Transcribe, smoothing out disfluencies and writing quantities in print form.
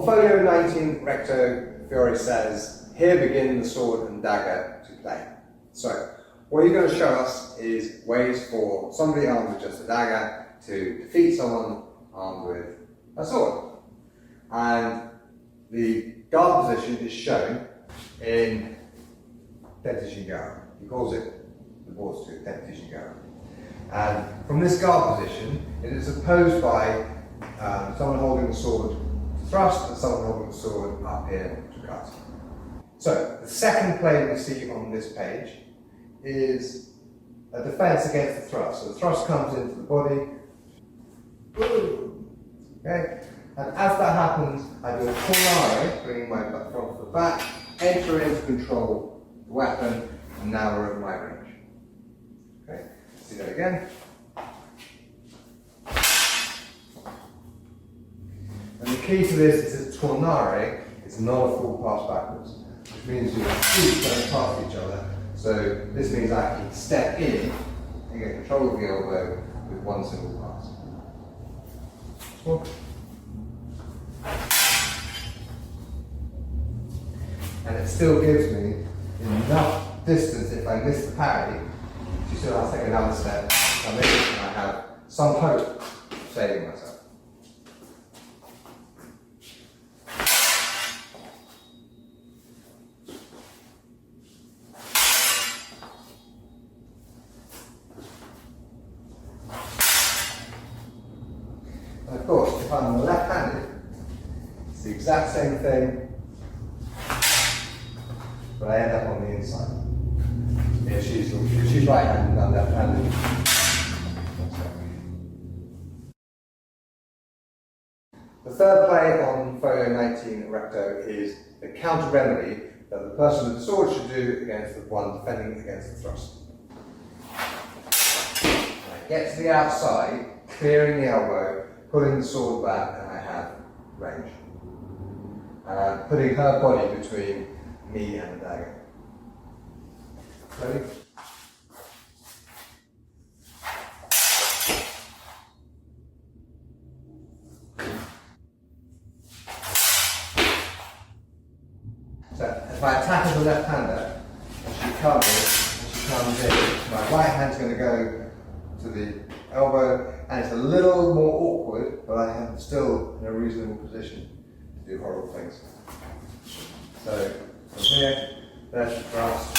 On folio 19, Recto Fiore says, "Here begin the sword and dagger to play." So, what he's going to show us is ways for somebody armed with just a dagger to defeat someone armed with a sword. And the guard position is shown in Tentishin Gara. He calls it the board's to Tentishin Gara. And from this guard position, it is opposed by someone holding the sword to thrust and someone holding the sword up here to cut. So, the second play we see on this page is a defense against the thrust. So the thrust comes into the body. Okay? And as that happens, I do a tornare, bringing my front foot back, enter into control the weapon, and now we're at my range. Okay? See that again. And the key to this is that tornare is not a full pass backwards, which means your feet don't pass each other. So this means I can step in and get control of the elbow with one single pass. And it still gives me enough distance if I miss the parry to still have to take another step. I miss it and I have some hope of saving myself. And of course, if I'm left-handed, it's the exact same thing, but I end up on the inside. If she's right-handed, I'm left-handed. The third play on folio 19 Recto is the counter remedy that the person with the sword should do against the one defending against the thrust. And I get to the outside, clearing the elbow, pulling the sword back, and I have range. And I'm putting her body between me and the dagger. Ready? So if I attack as a left-hander, and she comes in, my right hand's going to go to the elbow, and it's a little more awkward, but I am still in a reasonable position to do horrible things. So from here, there's the thrust.